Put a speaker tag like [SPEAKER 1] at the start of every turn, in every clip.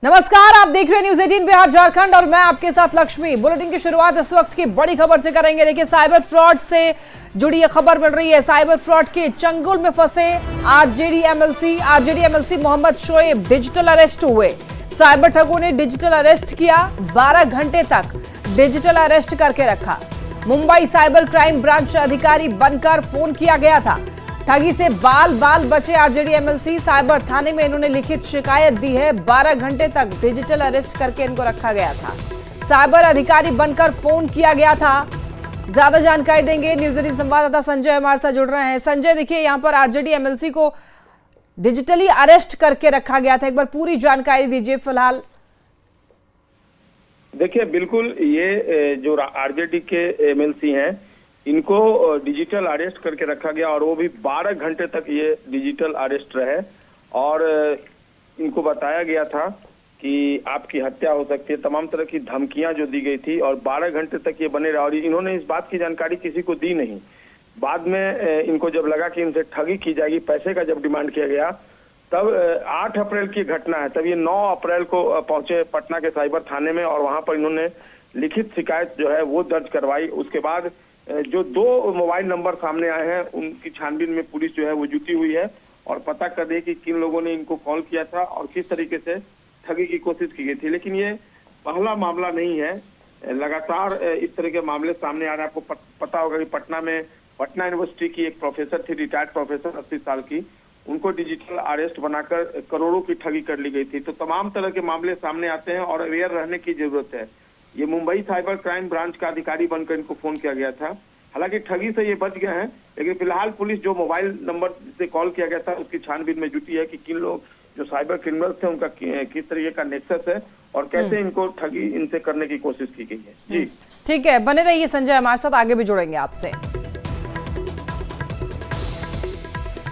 [SPEAKER 1] नमस्कार, आप देख रहे हैं न्यूज 18 बिहार झारखंड और मैं आपके साथ लक्ष्मी। बुलेटिन की शुरुआत इस वक्त की बड़ी खबर से करेंगे। देखिए, साइबर फ्रॉड से जुड़ी ये खबर मिल रही है। साइबर फ्रॉड के चंगुल में फंसे RJD MLC Mohammad Shoaib digital arrest हुए। साइबर ठगों ने डिजिटल अरेस्ट किया, 12 घंटे तक डिजिटल अरेस्ट करके रखा। मुंबई साइबर क्राइम ब्रांच अधिकारी बनकर फोन किया गया था। ठगी से बाल बचे आरजेडी एमएलसी। साइबर थाने में इन्होंने लिखित शिकायत दी है। 12 घंटे तक डिजिटल अरेस्ट करके इनको रखा गया था। साइबर अधिकारी बनकर फोन किया गया था। ज्यादा जानकारी देंगे न्यूज 18 संवाददाता संजय हमारे साथ जुड़ रहे हैं। संजय, देखिए, यहाँ पर आरजेडी एमएलसी को डिजिटली अरेस्ट करके रखा गया था। एक बार पूरी जानकारी दीजिए फिलहाल।
[SPEAKER 2] देखिए, बिल्कुल, ये जो आरजेडी के एमएलसी हैं, इनको डिजिटल अरेस्ट करके रखा गया और वो भी 12 घंटे तक ये डिजिटल अरेस्ट रहे। और इनको बताया गया था कि आपकी हत्या हो सकती है, तमाम तरह की धमकियां जो दी गई थी, और 12 घंटे तक ये बने रहे। और इन्होंने इस बात की जानकारी किसी को दी नहीं। बाद में इनको जब लगा कि इनसे ठगी की जाएगी, पैसे का जब डिमांड किया गया, तब 8 अप्रैल की घटना है। तब ये 9 अप्रैल को पहुंचे पटना के साइबर थाने में और वहां पर इन्होंने लिखित शिकायत जो है वो दर्ज करवाई। उसके बाद जो 2 मोबाइल नंबर सामने आए हैं, उनकी छानबीन में पुलिस जो है वो जुटी हुई है और पता कर रही कि किन लोगों ने इनको कॉल किया था और किस तरीके से ठगी की कोशिश की गई थी। लेकिन ये पहला मामला नहीं है, लगातार इस तरह के मामले सामने आ रहे हैं। आपको पता होगा कि पटना यूनिवर्सिटी की एक प्रोफेसर थी, रिटायर्ड प्रोफेसर 80 साल की, उनको डिजिटल अरेस्ट बनाकर करोड़ों की ठगी कर ली गई थी। तो तमाम तरह के मामले सामने आते हैं और अवेयर रहने की जरूरत है। ये मुंबई साइबर क्राइम ब्रांच का अधिकारी बनकर इनको फोन किया गया था। हालांकि ठगी से ये बच गए हैं, लेकिन फिलहाल पुलिस जो मोबाइल नंबर से कॉल किया गया था उसकी छानबीन में जुटी है कि किन लोग जो साइबर क्रिमिनल्स थे उनका किस तरीके का नेक्सस है और कैसे इनको ठगी इनसे करने की कोशिश की गई है। जी
[SPEAKER 1] ठीक है, बने रहिए संजय हमारे साथ, आगे भी जुड़ेंगे आपसे।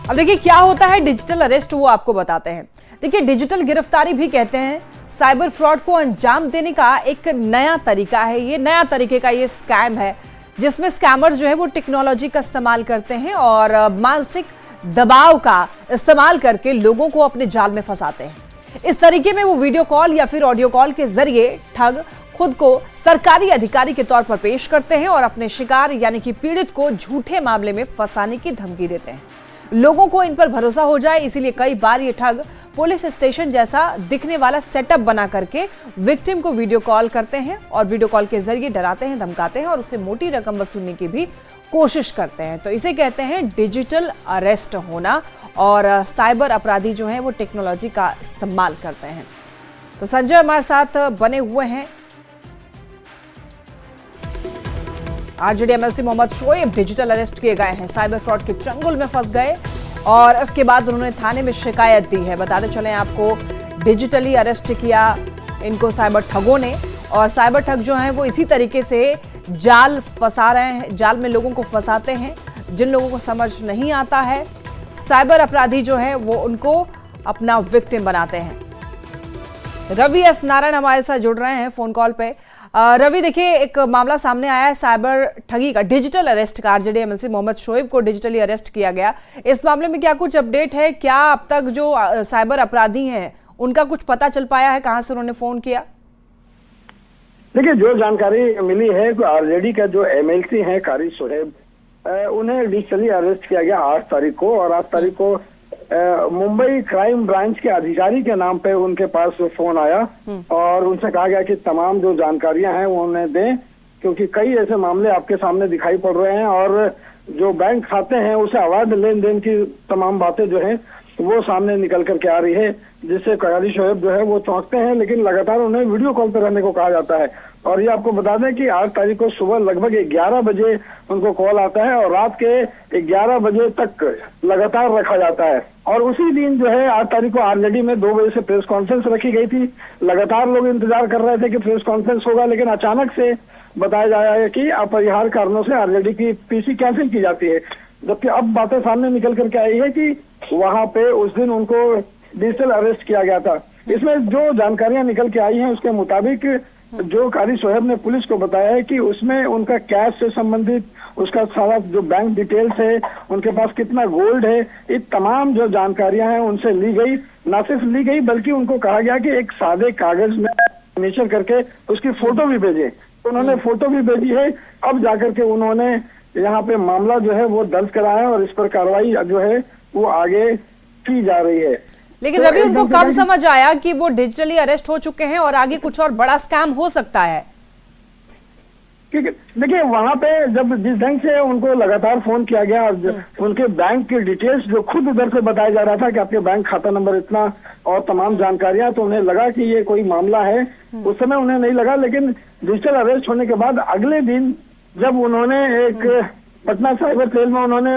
[SPEAKER 1] अब देखिए क्या होता है डिजिटल अरेस्ट, वो आपको बताते हैं। देखिए, डिजिटल गिरफ्तारी भी कहते हैं साइबर फ्रॉड को अंजाम देने का एक नया तरीका है। ये नया तरीके का ये स्कैम है जिसमें स्कैमर्स जो है वो टेक्नोलॉजी का इस्तेमाल करते हैं और मानसिक दबाव का इस्तेमाल करके लोगों को अपने जाल में फंसाते हैं। इस तरीके में वो वीडियो कॉल या फिर ऑडियो कॉल के जरिए ठग खुद को सरकारी अधिकारी के तौर पर पेश करते हैं और अपने शिकार यानी कि पीड़ित को झूठे मामले में फंसाने की धमकी देते हैं। लोगों को इन पर भरोसा हो जाए, इसीलिए कई बार ये ठग पुलिस स्टेशन जैसा दिखने वाला सेटअप बना करके विक्टिम को वीडियो कॉल करते हैं और वीडियो कॉल के जरिए डराते हैं, धमकाते हैं और उससे मोटी रकम वसूलने की भी कोशिश करते हैं। तो इसे कहते हैं डिजिटल अरेस्ट होना। और साइबर अपराधी जो हैं वो टेक्नोलॉजी का इस्तेमाल करते हैं। तो संजय हमारे साथ बने हुए हैं। RJD MLC Mohammad Shoaib digital arrest किए गए हैं, साइबर फ्रॉड के चंगुल में फंस गए और इसके बाद उन्होंने थाने में शिकायत दी है। बताते चलें आपको, डिजिटली अरेस्ट किया इनको साइबर ठगों ने। और साइबर ठग जो हैं वो इसी तरीके से जाल फंसा रहे हैं, जाल में लोगों को फंसाते हैं। जिन लोगों को समझ नहीं आता है, साइबर अपराधी जो है वो उनको अपना विक्टिम बनाते हैं। रवि एस नारायण हमारे साथ जुड़ रहे हैं फोन कॉल पे। रवि, देखिए, एक मामला सामने आया है साइबर ठगी का, डिजिटल अरेस्ट का। आरजेडी एमएलसी मोहम्मद शोएब को डिजिटली अरेस्ट किया गया। इस मामले में क्या कुछ अपडेट है? क्या अब तक जो साइबर अपराधी हैं उनका कुछ पता चल पाया है, कहां से उन्होंने फोन किया?
[SPEAKER 3] देखिए, जो जानकारी मिली है कि आरजेडी का जो एमएलसी है कारी शोएब, उन्हें डिजिटली अरेस्ट किया गया 8 तारीख को। और 8 तारीख को मुंबई क्राइम ब्रांच के अधिकारी के नाम पे उनके पास फोन आया और उनसे कहा गया कि तमाम जो जानकारियां हैं वो उन्हें दें, क्योंकि कई ऐसे मामले आपके सामने दिखाई पड़ रहे हैं और जो बैंक खाते हैं उसे अवैध लेन देन की तमाम बातें जो है वो सामने निकल करके आ रही है, जिससे कारी शोएब जो है वो चौंकते हैं। लेकिन लगातार उन्हें वीडियो कॉल पर रहने को कहा जाता है। और ये आपको बता दें कि 8 तारीख को सुबह लगभग 11 बजे उनको कॉल आता है और रात के 11 बजे तक लगातार रखा जाता है। और उसी दिन जो है 8 तारीख को आरजेडी में 2 बजे से प्रेस कॉन्फ्रेंस रखी गई थी। लगातार लोग इंतजार कर रहे थे कि प्रेस कॉन्फ्रेंस होगा, लेकिन अचानक से बताया जा रहा है कि अपरिहार्य कारणों से आरजेडी की पीसी कैंसिल की जाती है। जबकि अब बातें सामने निकल करके आई है कि वहां पे उस दिन उनको डिजिटल अरेस्ट किया गया था। इसमें जो जानकारियां निकल के आई हैं उसके मुताबिक जो कारी सोहेब ने पुलिस को बताया है कि उसमें उनका कैश से संबंधित उसका सारा जो बैंक डिटेल्स है, उनके पास कितना गोल्ड है, ये तमाम जो जानकारियां हैं उनसे ली गई। न सिर्फ ली गई बल्कि उनको कहा गया कि एक सादे कागज में सिग्नेचर करके उसकी फोटो भी भेजे। तो उन्होंने फोटो भी भेजी है। अब जाकर के उन्होंने यहाँ पे मामला जो है वो दर्ज कराया है और इस पर कार्रवाई जो है वो आगे की जा रही है।
[SPEAKER 1] लेकिन
[SPEAKER 3] तो
[SPEAKER 1] रवि, उनको कब समझ आया कि वो डिजिटली अरेस्ट हो चुके हैं और आगे कुछ और बड़ा स्कैम हो सकता है?
[SPEAKER 3] देखिए, वहां पे जब जिस ढंग से उनको लगातार फोन किया गया और उनके बैंक की डिटेल्स जो खुद उधर से बताया जा रहा था कि आपके बैंक खाता नंबर इतना और तमाम जानकारियां, तो उन्हें लगा कि ये कोई मामला है। उस समय उन्हें नहीं लगा, लेकिन डिजिटल अरेस्ट होने के बाद अगले दिन जब उन्होंने एक पटना साइबर सेल में उन्होंने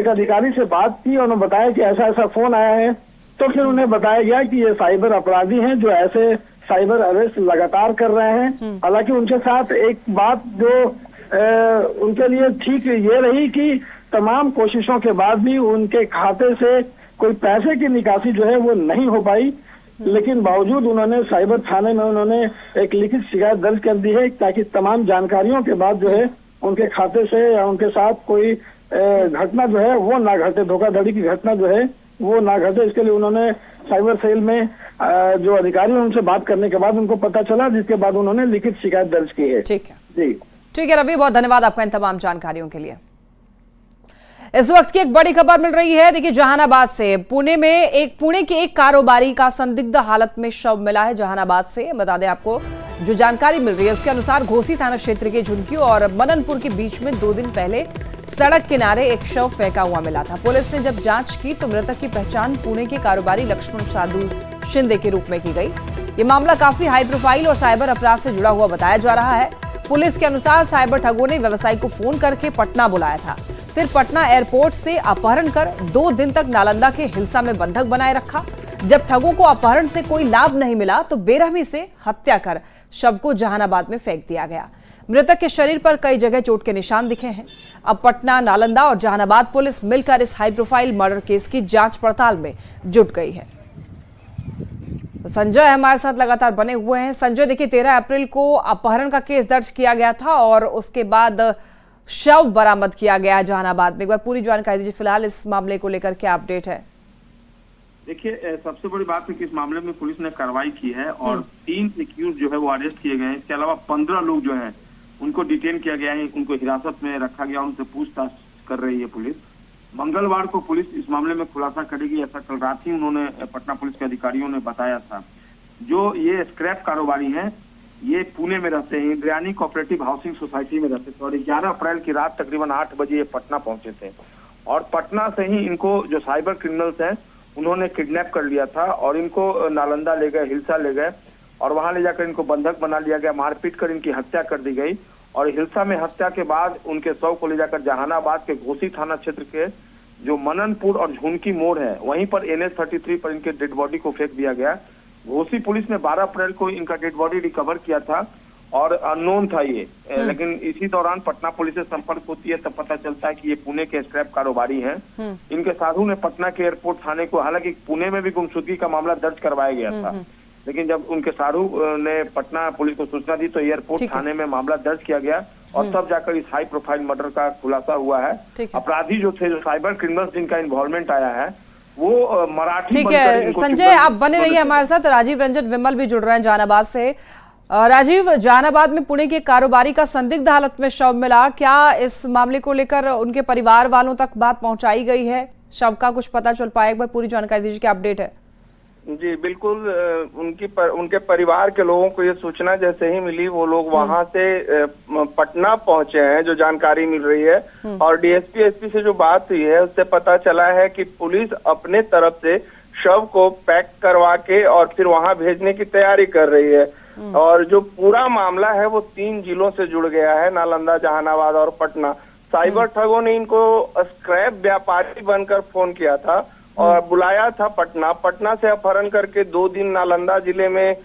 [SPEAKER 3] एक अधिकारी से बात की और उन्होंने बताया कि ऐसा ऐसा फोन आया है, तो फिर उन्हें बताया गया कि ये साइबर अपराधी हैं जो ऐसे साइबर अरेस्ट लगातार कर रहे हैं। हालांकि उनके साथ एक बात जो उनके लिए ठीक ये रही कि तमाम कोशिशों के बाद भी उनके खाते से कोई पैसे की निकासी जो है वो नहीं हो पाई, लेकिन बावजूद उन्होंने साइबर थाने में उन्होंने एक लिखित शिकायत दर्ज कर दी है ताकि तमाम जानकारियों के बाद जो है उनके खाते से या उनके साथ कोई घटना जो है वो ना घटे, धोखाधड़ी की घटना जो है वो ना घटे। इसके लिए उन्होंने साइबर सेल में जो अधिकारी उनसे बात करने के बाद उनको पता चला, जिसके बाद उन्होंने लिखित शिकायत दर्ज की है।
[SPEAKER 1] ठीक है
[SPEAKER 3] जी,
[SPEAKER 1] ठीक है रवि, बहुत धन्यवाद आपका इन तमाम जानकारियों के लिए। इस वक्त की एक बड़ी खबर मिल रही है। देखिए, जहानाबाद से पुणे के एक कारोबारी का संदिग्ध हालत में शव मिला है। जहानाबाद से बता दें आपको, जो जानकारी मिल रही है उसके अनुसार घोसी थाना क्षेत्र के झुनकी और मननपुर के बीच में 2 दिन पहले सड़क किनारे एक शव फेंका हुआ मिला था। पुलिस ने जब जांच की तो मृतक की पहचान पुणे के कारोबारी लक्ष्मण साधु शिंदे के रूप में की गई। ये मामला काफी हाई प्रोफाइल और साइबर अपराध से जुड़ा हुआ बताया जा रहा है। पुलिस के अनुसार साइबर ठगों ने व्यवसायी को फोन करके पटना बुलाया था, फिर पटना एयरपोर्ट से अपहरण कर 2 दिन तक नालंदा के हिल्सा में बंधक बनाए रखा। जब ठगों को अपहरण से कोई लाभ नहीं मिला तो बेरहमी से हत्या कर शव को जहानाबाद में फेंक दिया गया। मृतक के शरीर पर कई जगह चोट के निशान दिखे हैं। अब पटना, नालंदा और जहानाबाद पुलिस मिलकर इस हाई प्रोफाइल मर्डर केस की जांच पड़ताल में जुट गई है। तो संजय हमारे साथ लगातार बने हुए हैं। संजय, देखिए, 13 अप्रैल को अपहरण का केस दर्ज किया गया था और उसके बाद शव बरामद किया गया जहानाबाद में। एक बार पूरी जानकारी दीजिए, फिलहाल इस मामले को लेकर क्या अपडेट है?
[SPEAKER 2] देखिए, सबसे बड़ी बात है कि इस मामले में पुलिस ने कार्रवाई की है और 3 एक्यूज जो है वो अरेस्ट किए गए हैं। इसके अलावा 15 लोग जो हैं उनको डिटेन किया गया है, उनको हिरासत में रखा गया, उनसे पूछताछ कर रही है पुलिस। मंगलवार को पुलिस इस मामले में खुलासा करेगी, ऐसा कल रात ही उन्होंने पटना पुलिस के अधिकारियों ने बताया था। जो ये स्क्रैप कारोबारी हैं ये पुणे में रहते हैं, इंद्रायणी कोऑपरेटिव हाउसिंग सोसाइटी में रहते थे और 11 अप्रैल की रात तकरीबन 8 बजे ये पटना पहुंचे थे और पटना से ही इनको जो साइबर क्रिमिनल्स हैं उन्होंने किडनैप कर लिया था और इनको नालंदा ले गए, हिल्सा ले गए और वहां ले जाकर इनको बंधक बना लिया गया, मारपीट कर इनकी हत्या कर दी गई और हिल्सा में हत्या के बाद उनके शव को ले जाकर जहानाबाद के घोसी थाना क्षेत्र के जो मननपुर और झुनकी मोड़ है वहीं पर NH-33 पर इनके डेड बॉडी को फेंक दिया गया। घोसी पुलिस ने 12 अप्रैल को इनका डेड बॉडी रिकवर किया था और अननोन था ये, लेकिन इसी दौरान पटना पुलिस से संपर्क होती है तब पता चलता है कि ये पुणे के स्क्रैप कारोबारी हैं। इनके साधु ने पटना के एयरपोर्ट थाने को, हालांकि पुणे में भी गुमशुदगी का मामला दर्ज करवाया गया था, लेकिन जब उनके साधु ने पटना पुलिस को सूचना दी तो एयरपोर्ट थाने में मामला दर्ज किया गया और तब जाकर इस हाई प्रोफाइल मर्डर का खुलासा हुआ है। अपराधी जो थे, जो साइबर क्रिमिनल्स जिनका इन्वॉल्वमेंट आया है वो मराठी।
[SPEAKER 1] ठीक है संजय, आप बने रहिए हमारे साथ। राजीव रंजन विमल भी जुड़ रहे हैं जहानाबाद से। राजीव, जहानाबाद में पुणे के कारोबारी का संदिग्ध हालत में शव मिला, क्या इस मामले को लेकर उनके परिवार वालों तक बात पहुंचाई गई है? शव का कुछ पता चल पाया? एक बार पूरी जानकारी दीजिए, क्या अपडेट है?
[SPEAKER 4] जी बिल्कुल, उनके परिवार के लोगों को ये सूचना जैसे ही मिली वो लोग वहां से पटना पहुंचे हैं, जो जानकारी मिल रही है। और डीएसपी एसपी से जो बात हुई है उससे पता चला है कि पुलिस अपने तरफ से शव को पैक करवा के और फिर वहां भेजने की तैयारी कर रही है। और जो पूरा मामला है वो 3 जिलों से जुड़ गया है, नालंदा, जहानाबाद और पटना। साइबर ठगों ने इनको स्क्रैप व्यापारी बनकर फोन किया था और बुलाया था पटना से अपहरण करके 2 दिन नालंदा जिले में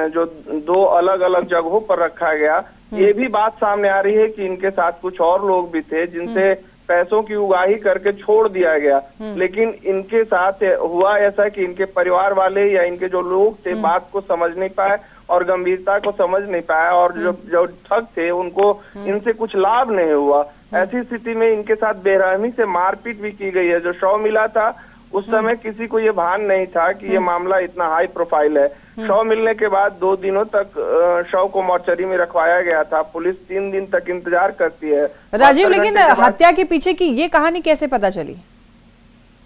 [SPEAKER 4] जो 2 अलग अलग जगहों पर रखा गया। ये भी बात सामने आ रही है कि इनके साथ कुछ और लोग भी थे जिनसे पैसों की उगाही करके छोड़ दिया गया, लेकिन इनके साथ हुआ ऐसा कि इनके परिवार वाले या इनके जो लोग थे बात को समझ नहीं पाए और गंभीरता को समझ नहीं पाया, और जो ठग थे उनको इनसे कुछ लाभ नहीं हुआ। ऐसी स्थिति में इनके साथ बेरहमी से मारपीट भी की गई है। जो शव मिला था उस समय किसी को ये भान नहीं था कि ये मामला इतना हाई प्रोफाइल है। शव मिलने के बाद 2 दिनों तक शव को मॉर्चरी में रखवाया गया था। पुलिस 3 दिन तक इंतजार करती है।
[SPEAKER 1] राजीव, लेकिन हत्या के पीछे की ये कहानी कैसे पता चली?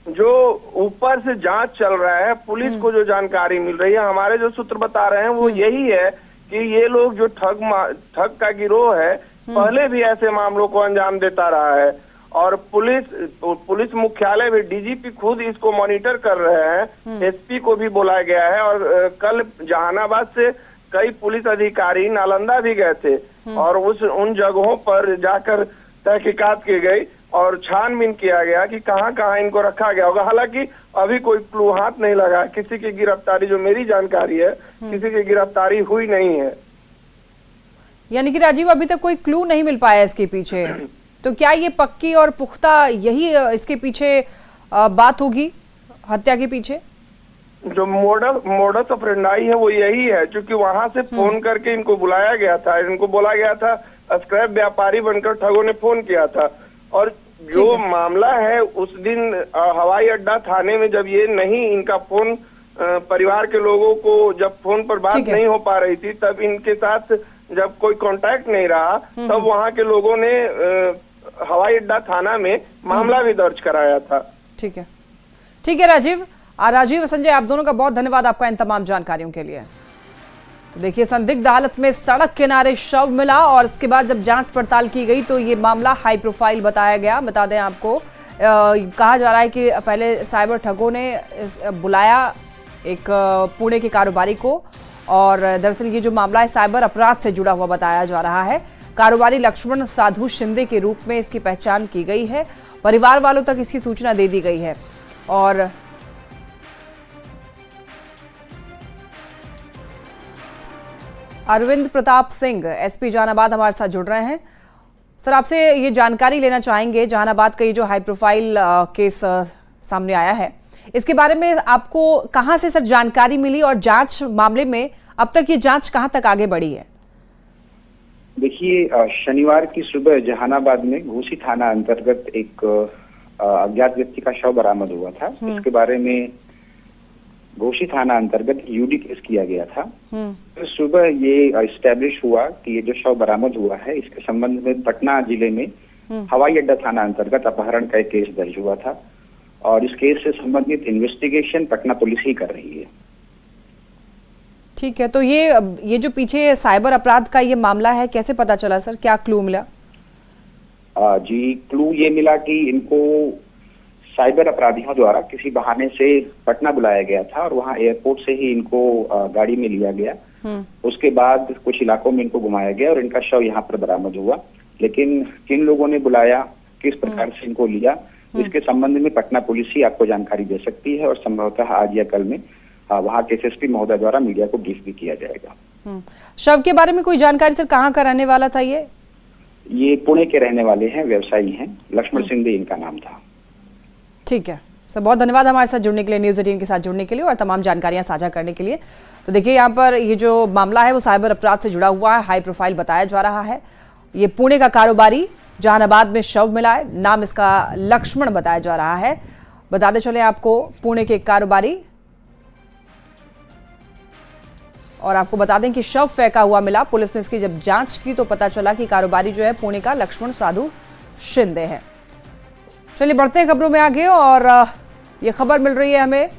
[SPEAKER 4] जो ऊपर से जांच चल रहा है, पुलिस को जो जानकारी मिल रही है, हमारे जो सूत्र बता रहे हैं वो यही है कि ये लोग जो ठग का गिरोह है पहले भी ऐसे मामलों को अंजाम देता रहा है, और पुलिस मुख्यालय में डीजीपी खुद इसको मॉनिटर कर रहे हैं। एसपी को भी बुलाया गया है, और कल जहानाबाद से कई पुलिस अधिकारी नालंदा भी गए थे और उन जगहों पर जाकर तहकीकात की गई और छानबीन किया गया कि कहां कहां इनको रखा गया होगा। हालांकि अभी कोई क्लू हाथ नहीं लगा, किसी की गिरफ्तारी, जो मेरी जानकारी है, किसी की गिरफ्तारी हुई नहीं है।
[SPEAKER 1] यानी कि राजीव अभी तक कोई क्लू नहीं मिल पाया इसके पीछे, तो क्या ये पक्की और पुख्ता यही इसके पीछे बात होगी, हत्या के पीछे?
[SPEAKER 4] जो मोडस ऑपरेंडाई है वो यही है, क्योंकि वहां से फोन करके इनको बुलाया गया था। इनको बोला गया था, स्क्रैप व्यापारी बनकर ठगों ने फोन किया था, और जो मामला है उस दिन हवाई अड्डा थाने में जब ये नहीं, इनका फोन परिवार के लोगों को जब फोन पर बात नहीं हो पा रही थी, तब इनके साथ जब कोई कांटेक्ट नहीं रहा, तब वहां के लोगों ने हवाई अड्डा थाना में मामला भी दर्ज कराया था।
[SPEAKER 1] ठीक है राजीव संजय, आप दोनों का बहुत धन्यवाद आपका इन तमाम जानकारियों के लिए। तो देखिए, संदिग्ध हालत में सड़क किनारे शव मिला और इसके बाद जब जांच पड़ताल की गई तो ये मामला हाई प्रोफाइल बताया गया। बता दें आपको, कहा जा रहा है कि पहले साइबर ठगों ने बुलाया एक पुणे के कारोबारी को, और दरअसल ये जो मामला है साइबर अपराध से जुड़ा हुआ बताया जा रहा है। कारोबारी लक्ष्मण साधु शिंदे के रूप में इसकी पहचान की गई है। परिवार वालों तक इसकी सूचना दे दी गई है, और अरविंद प्रताप सिंह एसपी जहानाबाद हमारे साथ जुड़ रहे हैं। सर, आपसे ये जानकारी लेना चाहेंगे, जहानाबाद का ये जो हाई प्रोफाइल केस सामने आया है, इसके बारे में आपको कहां से सर जानकारी मिली, और जांच मामले में अब तक ये जांच कहां तक आगे बढ़ी है?
[SPEAKER 5] देखिए, शनिवार की सुबह जहानाबाद में घोसी थाना अंतर्गत एक अज्ञात व्यक्ति का शव बरामद हुआ था। इसके बारे में घोसी थाना अंतर्गत यूडी केस किया गया था। तो सुबह ये इस्टेब्लिश हुआ कि ये जो शव बरामद हुआ है, इसके संबंध में पटना जिले में हवाई अड्डा थाना अंतर्गत अपहरण का एक केस दर्ज हुआ था, और इस केस से संबंधित इन्वेस्टिगेशन पटना पुलिस ही कर रही है।
[SPEAKER 1] ठीक है, तो ये जो पीछे साइबर अपराध का ये मामला है, कैसे पता चला सर, क्या क्लू मिला?
[SPEAKER 5] जी, क्लू ये मिला कि इनको साइबर अपराधियों द्वारा किसी बहाने से पटना बुलाया गया था, और वहां एयरपोर्ट से ही इनको गाड़ी में लिया गया। उसके बाद कुछ इलाकों में इनको घुमाया गया और इनका शव यहाँ पर बरामद हुआ। लेकिन किन लोगों ने बुलाया, किस प्रकार से इनको लिया, इसके संबंध में पटना पुलिस ही आपको जानकारी दे सकती है, और संभवतः आज या कल में वहाँ के एसएसपी महोदय द्वारा मीडिया को ब्रीफ भी किया जाएगा।
[SPEAKER 1] शव के बारे में कोई जानकारी सर, कहाँ का रहने वाला था ये
[SPEAKER 5] पुणे के रहने वाले हैं, व्यवसायी हैं, लक्ष्मण शिंदे इनका नाम था।
[SPEAKER 1] ठीक है सर, बहुत धन्यवाद हमारे साथ जुड़ने के लिए, न्यूज़ 18 के साथ जुड़ने के लिए और तमाम जानकारियां साझा करने के लिए। तो देखिए, यहाँ पर ये जो मामला है वो साइबर अपराध से जुड़ा हुआ है, हाई प्रोफाइल बताया जा रहा है। ये पुणे का कारोबारी, जहानाबाद में शव मिला है, नाम इसका लक्ष्मण बताया जा रहा है। बताते चले आपको, पुणे के कारोबारी, और आपको बता दें कि शव फेंका हुआ मिला। पुलिस ने इसकी जब जांच की तो पता चला कि कारोबारी जो है पुणे का लक्ष्मण साधु शिंदे है। चलिए बढ़ते हैं खबरों में आगे, और ये खबर मिल रही है हमें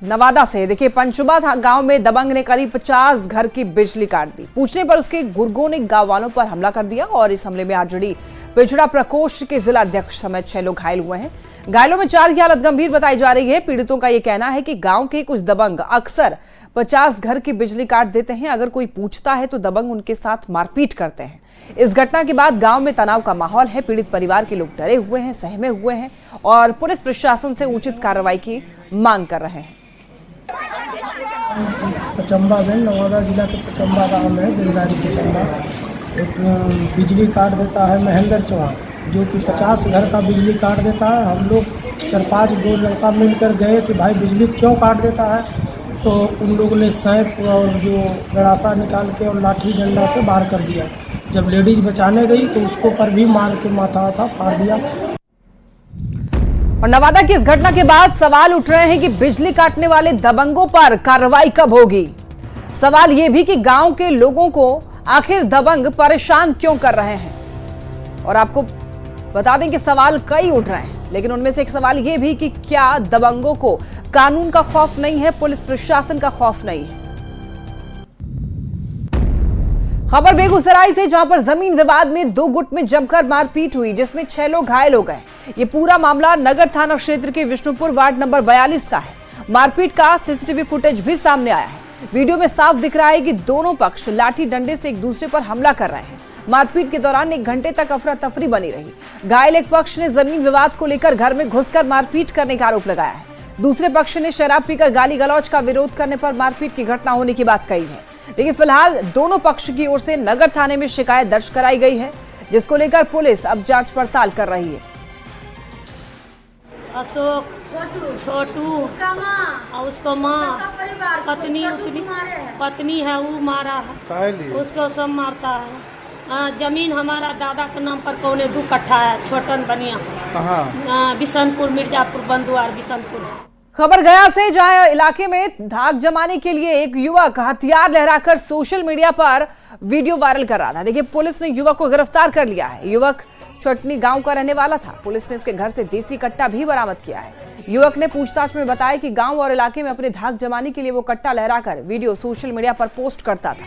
[SPEAKER 1] नवादा से। देखिए, पंचुबा गांव में दबंग ने करीब 50 घर की बिजली काट दी। पूछने पर उसके गुर्गों ने गांव वालों पर हमला कर दिया, और इस हमले में आरजेडी पिछड़ा प्रकोष्ठ के जिला अध्यक्ष समेत 6 लोग घायल हुए हैं। घायलों में 4 की हालत गंभीर बताई जा रही है। पीड़ितों का यह कहना है कि गांव के कुछ दबंग अक्सर 50 घर की बिजली काट देते हैं। अगर कोई पूछता है तो दबंग उनके साथ मारपीट करते हैं। इस घटना के बाद गांव में तनाव का माहौल है। पीड़ित परिवार के लोग डरे हुए हैं, सहमे हुए हैं, और पुलिस प्रशासन से उचित कार्रवाई की मांग कर रहे हैं।
[SPEAKER 6] पचम्बा में, नवादा जिला के पचम्बा गांव में, दिलदारी पचम्बा, एक बिजली काट देता है महेंद्र चौहान, जो कि 50 घर का बिजली काट देता है। हम लोग 4-5 लड़का मिलकर गए कि भाई बिजली क्यों काट देता है, तो उन लोगों ने सैंप और जो गड़ासा निकाल के और लाठी डंडा से बाहर कर दिया। जब लेडीज बचाने गई तो उसको पर भी मार के माथा फाड़ दिया।
[SPEAKER 1] और नवादा की इस घटना के बाद सवाल उठ रहे हैं कि बिजली काटने वाले दबंगों पर कार्रवाई कब होगी। सवाल यह भी कि गांव के लोगों को आखिर दबंग परेशान क्यों कर रहे हैं। और आपको बता दें कि सवाल कई उठ रहे हैं, लेकिन उनमें से एक सवाल यह भी कि क्या दबंगों को कानून का खौफ नहीं है, पुलिस प्रशासन का खौफ नहीं है। खबर बेगूसराय से, जहां पर जमीन विवाद में 2 गुट में जमकर मारपीट हुई, जिसमें 6 लोग घायल हो गए। ये पूरा मामला नगर थाना क्षेत्र के विष्णुपुर वार्ड नंबर 42 का है। मारपीट का सीसीटीवी फुटेज भी सामने आया है। वीडियो में साफ दिख रहा है कि दोनों पक्ष लाठी डंडे से एक दूसरे पर हमला कर रहे हैं। मारपीट के दौरान 1 घंटे तक अफरा तफरी बनी रही। घायल एक पक्ष ने जमीन विवाद को लेकर घर में घुसकर मारपीट करने का आरोप लगाया है। दूसरे पक्ष ने शराब पीकर गाली गलौज का विरोध करने पर मारपीट की घटना होने की बात कही है। लेकिन फिलहाल दोनों पक्ष की ओर से नगर थाने में शिकायत दर्ज कराई गई है, जिसको लेकर पुलिस अब जांच पड़ताल कर रही है।
[SPEAKER 7] अशोक, छोटू और उसको माँ, पत्नी है वो मारा है, उसको सब मारता है। जमीन हमारा दादा के नाम पर 2 कट्ठा है, छोटन बनिया, बिशनपुर, मिर्जापुर, बंदुआर, बिशनपुर।
[SPEAKER 1] खबर गया से, जहां इलाके में धाक जमाने के लिए एक युवक हथियार लहराकर सोशल मीडिया पर वीडियो वायरल कर रहा था। देखिए, पुलिस ने युवक को गिरफ्तार कर लिया है। युवक चटनी गांव का रहने वाला था। पुलिस ने इसके घर से देसी कट्टा भी बरामद किया है। युवक ने पूछताछ में बताया कि गांव और इलाके में अपने धाक जमाने के लिए वो कट्टा लहराकर वीडियो सोशल मीडिया पर पोस्ट करता था।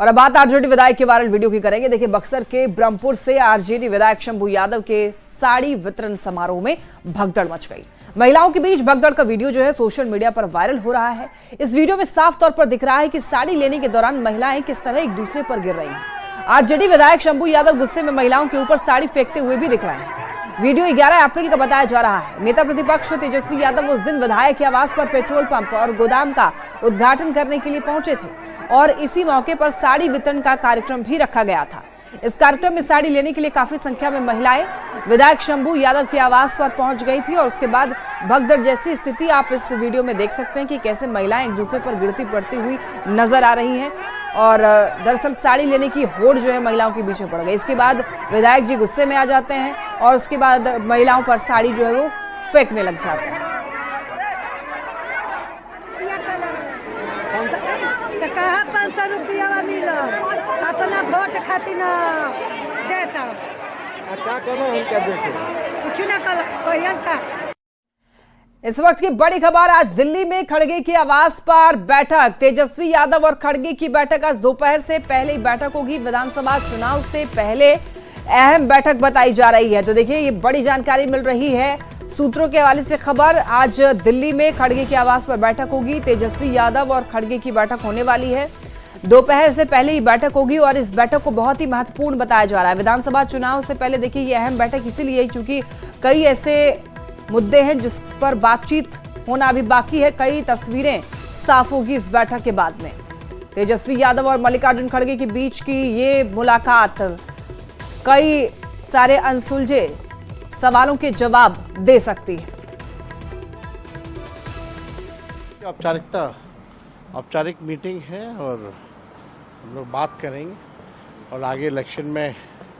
[SPEAKER 1] और अब बात आरजेडी विधायक के वायरल वीडियो की करेंगे। देखिए, बक्सर के ब्रह्मपुर से आरजेडी विधायक शंभू यादव के साड़ी वितरण समारोह में भगदड़ मच गई। महिलाओं के बीच भगदड़ का वीडियो जो है सोशल मीडिया पर वायरल हो रहा है। इस वीडियो में साफ तौर पर दिख रहा है कि साड़ी लेने के दौरान महिलाएं किस तरह एक दूसरे पर गिर रही हैं। आरजेडी विधायक शंभू यादव गुस्से में महिलाओं के ऊपर साड़ी फेंकते हुए भी दिख रहे हैं। वीडियो 11 अप्रैल का बताया जा रहा है। नेता प्रतिपक्ष तेजस्वी यादव उस दिन विधायक के आवास पर पेट्रोल पंप और गोदाम का उद्घाटन करने के लिए पहुंचे थे और इसी मौके पर साड़ी वितरण का कार्यक्रम भी रखा गया था। इस कार्यक्रम में साड़ी लेने के लिए काफी संख्या में महिलाएं विधायक शंभू यादव के आवास पर पहुंच गई थी और उसके बाद भगदड़ जैसी स्थिति आप इस वीडियो में देख सकते हैं कि कैसे महिलाएं एक दूसरे पर गिरती पड़ती हुई नजर आ रही हैं। और दरअसल साड़ी लेने की होड़ जो है महिलाओं के बीच में पड़ गई। इसके बाद विधायक जी गुस्से में आ जाते हैं और उसके बाद महिलाओं पर साड़ी जो है वो फेंकने लग जाते हैं।
[SPEAKER 8] तो कहा 500 रुपया मिलो अपना वोट खातिर न देता
[SPEAKER 9] क्या करो हम क्या देखे
[SPEAKER 8] कुछ ना कर कोई का।
[SPEAKER 1] इस वक्त की बड़ी खबर, आज दिल्ली में खड़गे के आवास पर बैठक। तेजस्वी यादव और खड़गे की बैठक आज दोपहर से पहले ही बैठक होगी। विधानसभा चुनाव से पहले अहम बैठक बताई जा रही है। तो देखिए, ये बड़ी जानकारी मिल रही है सूत्रों के हवाले से खबर। आज दिल्ली में खड़गे के आवास पर बैठक होगी। तेजस्वी यादव और खड़गे की बैठक होने वाली है। दोपहर से पहले ही बैठक होगी और इस बैठक को बहुत ही महत्वपूर्ण बताया जा रहा है। विधानसभा चुनाव से पहले देखिए, ये अहम बैठक इसीलिए क्योंकि कई ऐसे मुद्दे हैं जिस पर बातचीत होना अभी बाकी है। कई तस्वीरें साफ होगी इस बैठक के बाद में। तेजस्वी यादव और मल्लिकार्जुन खड़गे के बीच की ये मुलाकात कई सारे अनसुलझे सवालों के जवाब दे सकती है।
[SPEAKER 9] औपचारिक मीटिंग है और हम लोग बात करेंगे और आगे इलेक्शन में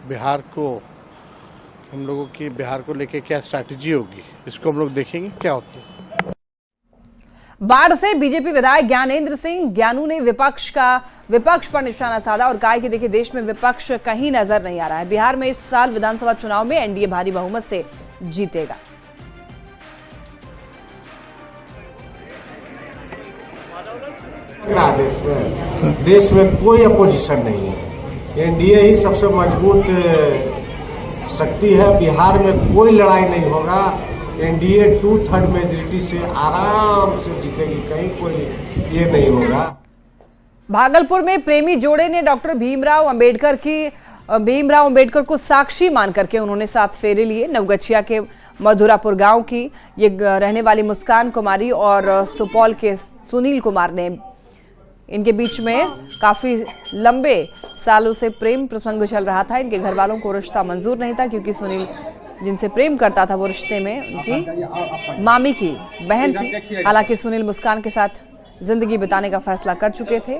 [SPEAKER 9] बिहार को लेके क्या स्ट्रैटेजी होगी, इसको हम लोग देखेंगे क्या होता है।
[SPEAKER 1] बाढ़ से बीजेपी विधायक ज्ञानेंद्र सिंह ज्ञानू ने विपक्ष पर निशाना साधा और कहा कि देखिए, देश में विपक्ष कहीं नजर नहीं आ रहा है। बिहार में इस साल विधानसभा चुनाव में एनडीए भारी बहुमत से जीतेगा।
[SPEAKER 10] देश में कोई अपोजिशन नहीं है। एनडीए ही सबसे मजबूत शक्ति है। बिहार में कोई लड़ाई नहीं होगा। एनडीए 2/3 मेजोरिटी से आराम से जीतेगी, कहीं कोई ये नहीं होगा।
[SPEAKER 1] भागलपुर में प्रेमी जोड़े ने डॉक्टर भीमराव अंबेडकर को साक्षी मान करके उन्होंने 7 फेरे लिए। नवगछिया के मधुरापुर गांव की ये रहने वाली मुस्कान कुमारी और सुपौल के सुनील कुमार ने इनके बीच में काफी लंबे सालों से प्रेम प्रसंग चल रहा था। इनके घर वालों को रिश्ता मंजूर नहीं था क्योंकि सुनील जिनसे प्रेम करता था वो रिश्ते में उनकी मामी की बहन थी। हालांकि सुनील मुस्कान के साथ जिंदगी बिताने का फैसला कर चुके थे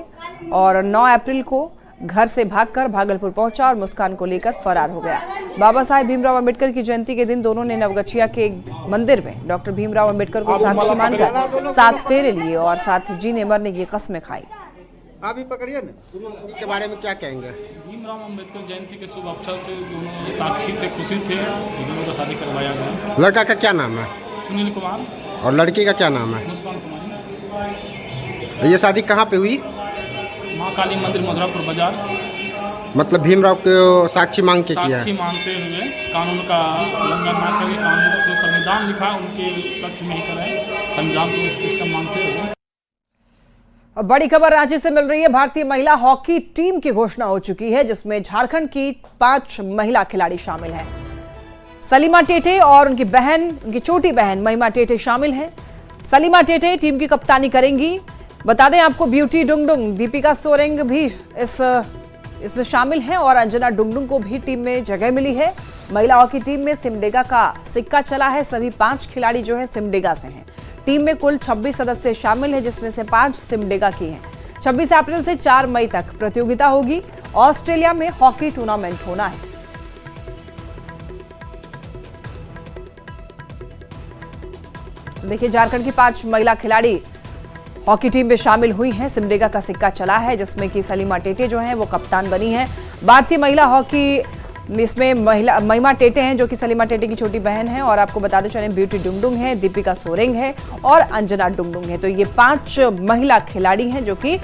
[SPEAKER 1] और 9 अप्रैल को घर से भागकर भागलपुर पहुंचा और मुस्कान को लेकर फरार हो गया। बाबा साहेब भीमराव अंबेडकर की जयंती के दिन दोनों ने नवगछिया के एक मंदिर में डॉक्टर भीमराव अंबेडकर को साक्षी मानकर 7 फेरे लिए और साथ जीने मरने की कस्में खाई।
[SPEAKER 11] आप भी पकड़िए ना, इसके बारे में क्या कहेंगे?
[SPEAKER 12] भीमराव अंबेडकर जयंती के शुभ अवसर पे दोनों साक्षी थे, खुशी थे। दोनों का शादी करवाया गया।
[SPEAKER 11] लड़का का क्या नाम है?
[SPEAKER 12] सुनील कुमार।
[SPEAKER 11] और लड़की का क्या नाम है?
[SPEAKER 12] मुस्कान कुमारी।
[SPEAKER 11] ये शादी कहाँ पे हुई?
[SPEAKER 12] माँ काली मंदिर मधुरापुर बाजार।
[SPEAKER 11] मतलब भीमराव को साक्षी मांग के किया?
[SPEAKER 12] साक्षी मांगते हुए कानून का उल्लंघन न करके, कानून जो संविधान लिखा उनके लक्ष्य में ही करें, संविधान को सिस्टम मांगते हुए।
[SPEAKER 1] अब बड़ी खबर रांची से मिल रही है। भारतीय महिला हॉकी टीम की घोषणा हो चुकी है जिसमें झारखंड की 5 महिला खिलाड़ी शामिल हैं। सलीमा टेटे और उनकी बहन, उनकी छोटी बहन महिमा टेटे शामिल हैं। सलीमा टेटे टीम की कप्तानी करेंगी। बता दें आपको ब्यूटी डुंगडुंग, दीपिका सोरेंग भी इसमें शामिल हैं और अंजना डुंगडुंग को भी टीम में जगह मिली है। महिला हॉकी टीम में सिमडेगा का सिक्का चला है। सभी 5 खिलाड़ी जो है सिमडेगा से हैं। टीम में कुल 26 सदस्य शामिल हैं जिसमें से 5 सिमडेगा की हैं। 26 अप्रैल से 4 मई तक प्रतियोगिता होगी। ऑस्ट्रेलिया में हॉकी टूर्नामेंट होना है। देखिए, झारखंड की 5 महिला खिलाड़ी हॉकी टीम में शामिल हुई हैं। सिमडेगा का सिक्का चला है जिसमें कि सलीमा टेटे जो हैं वो कप्तान बनी हैं। भारतीय महिला हॉकी इसमें महिमा टेटे हैं जो कि सलीमा टेटे की छोटी बहन है और आपको बताते चले ब्यूटी डुंगडुंग है, दीपिका सोरेंग है और अंजना डुंगडुंग है। तो ये 5 महिला खिलाड़ी हैं जो कि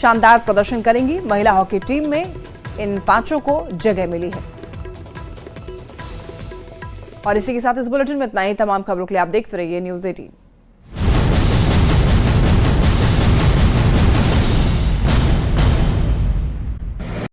[SPEAKER 1] शानदार प्रदर्शन करेंगी। महिला हॉकी टीम में इन 5 को जगह मिली है। और इसी के साथ इस बुलेटिन में इतना ही। तमाम खबरों के लिए आप देखते रहिए न्यूज़ 18।